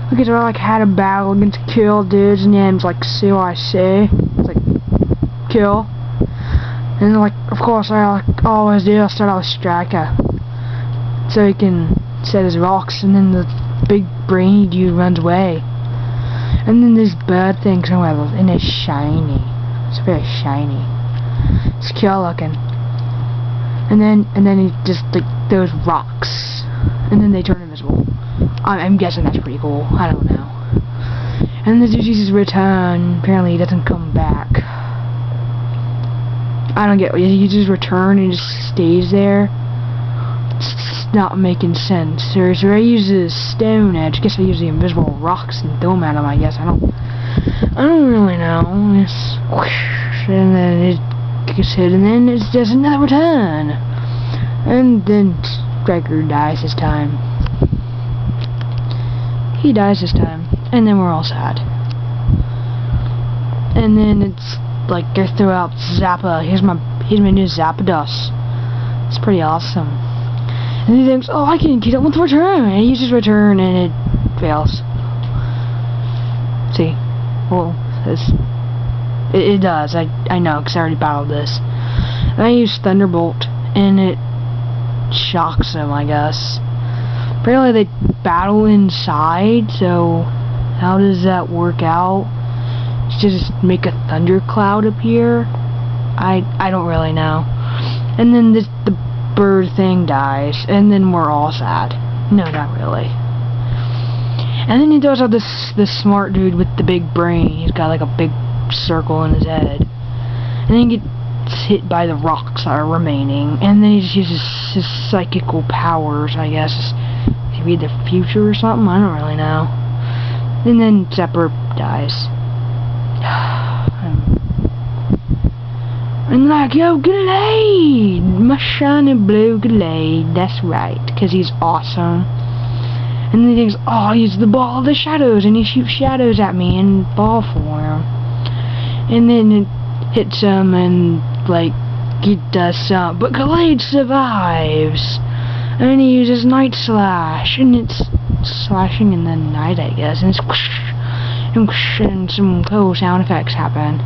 because I like had a battle against kill dudes, and name's like suicie. It's like kill. And like, of course, I like always do. I start out with striker, so he can set his rocks, and then the big brainy dude runs away. And then this bird thing comes over, and it's shiny. It's very shiny. It's cool looking. And then he just like throws rocks, and then they turn invisible. I'm guessing that's pretty cool. I don't know. And then the dude uses return. Apparently, he doesn't come back. I don't get. He just return and just stays there. It's not making sense. So I uses stone edge. Guess I use the invisible rocks and throw them at him. I guess I don't really know. It's whoosh, and then it gets hit, and then it does another return, and then Striker dies this time. He dies this time, and then we're all sad. And then it's like I throw out Zappa. Here's my new Zapdos. It's pretty awesome. And he thinks, oh, I can get it with return, and he uses return, and it fails. See, well, it does. I know, because I already battled this. And I use Thunderbolt, and it shocks him, I guess. Apparently they battle inside, so how does that work out? Just make a thundercloud appear? I don't really know. And then the bird thing dies, and then we're all sad. No, not really. And then he throws out this smart dude with the big brain. He's got like a big circle in his head. And then he gets hit by the rocks that are remaining. And then he just uses his psychical powers, I guess. To read the future or something? I don't really know. And then Zephyr dies. And like, yo, Glade! My shiny blue Glade. That's right, because he's awesome. And then he thinks, oh, he's the ball of the shadows, and he shoots shadows at me in ball form. And then it hits him, and like, he does something. But Glade survives! And he uses Night Slash, and it's slashing in the night, I guess, and it's whoosh, and whoosh, and some cool sound effects happen.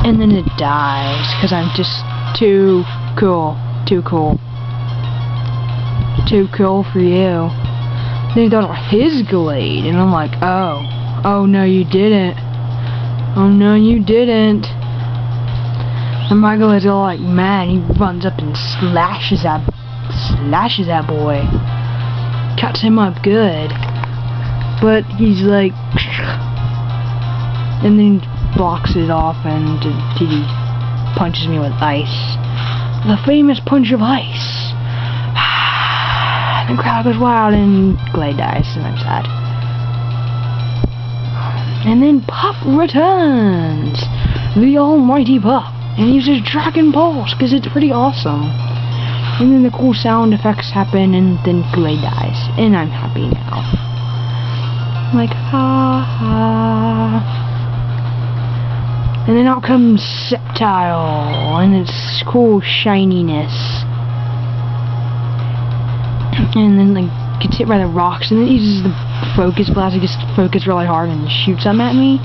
And then it dies, because I'm just too cool. Too cool. Too cool for you. Then he throws his Glade, and I'm like, oh. Oh, no, you didn't. Oh, no, you didn't. And my Glade's all like mad. He runs up and slashes that boy. Cuts him up good. But he's like, and then blocks it off, and he punches me with ice. The famous punch of ice. The crowd goes wild, and Glade dies, and I'm sad. And then Puff returns. The almighty Puff. And he uses Dragon Pulse, because it's pretty awesome. And then the cool sound effects happen, and then Glade dies. And I'm happy now. I'm like, ha ha. And then out comes Sceptile, and its cool shininess. And then like gets hit by the rocks, and then it uses the focus blast. It gets focused really hard and shoots them at me.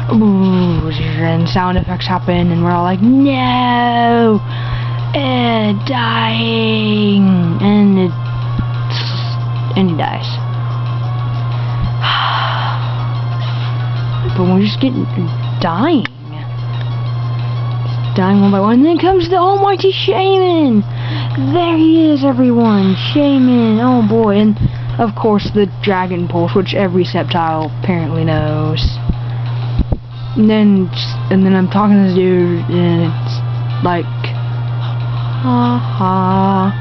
Ooh, and sound effects happen, and we're all like, no, dying, and he dies. But we're just getting dying one by one. And then comes the almighty Shaman. There he is, everyone. Shaman. Oh boy. And of course the Dragon Pulse, which every Sceptile apparently knows. And then I'm talking to this dude, and it's like, ha ha.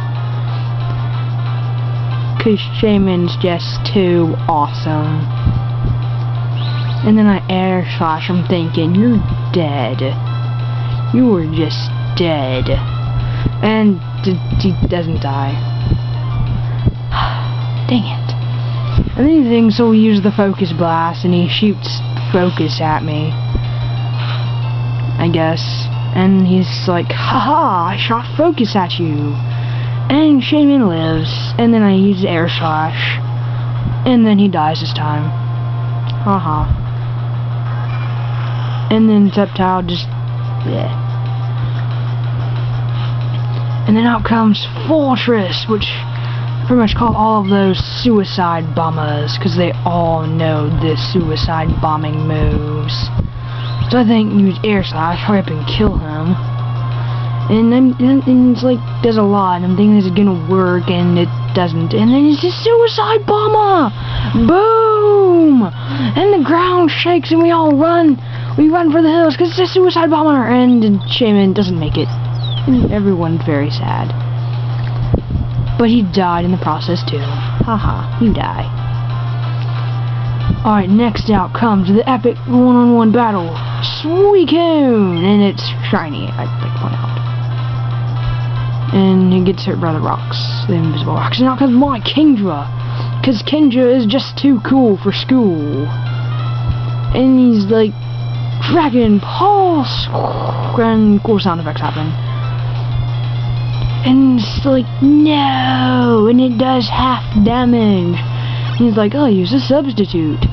'Cause Shaman's just too awesome. And then I air slash him, thinking, you're dead. You were just dead. And he doesn't die. Dang it. And then he thinks he'll use the focus blast, and he shoots focus at me, I guess. And he's like, haha, I shot focus at you. And Shaman lives, and then I use the air slash, and then he dies this time. Haha. And then Septile just, yeah. And then out comes Fortress, which I pretty much call all of those suicide bombers, because they all know the suicide bombing moves. So I think use air slash, hurry up and kill him. And it's like, there's a lot, and I'm thinking this is gonna work, and it doesn't. And then it's a suicide bomber! Boom! And the ground shakes, and we all run. We run for the hills, because it's a suicide bomber! And the Shaman doesn't make it. And everyone's very sad. But he died in the process, too. Haha, he died. Alright, next out comes the epic one-on-one battle. Suicie! And it's shiny, I'd like to point out. And he gets hurt by the rocks, the invisible rocks. And out comes my Kendra, because Kendra is just too cool for school. And he's like, Dragon Pulse! And cool sound effects happen. And it's like, no! And it does half damage. And he's like, I'll use a substitute.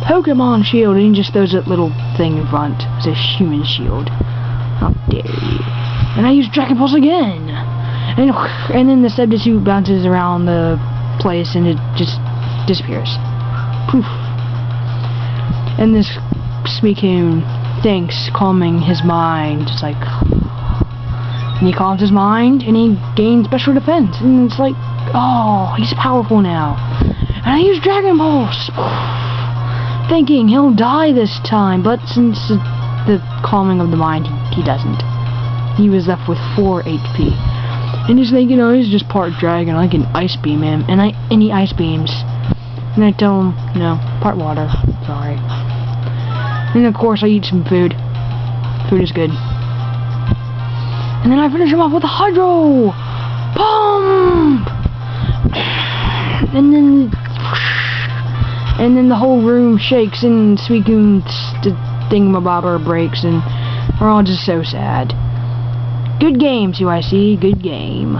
Pokemon shield! And he just throws that little thing in front. It's a human shield. How dare you. And I use Dragon Pulse again! And then the substitute bounces around the place and it just disappears. Poof. And this Suicie thinks, calming his mind, just like, and he calms his mind and he gains special defense. And it's like, oh, he's powerful now. And I use Dragon Pulse, thinking he'll die this time, but since the calming of the mind, he doesn't. He was left with 4 HP. And he's thinking, oh, he's just part dragon, I can ice beam him. And he ice beams. And I tell him, no, part water. Sorry. And of course I eat some food. Food is good. And then I finish him off with a Hydro! Pump! And then the whole room shakes and Suicie's thingamabobber breaks and we're all just so sad. Good game, suicie. Good game.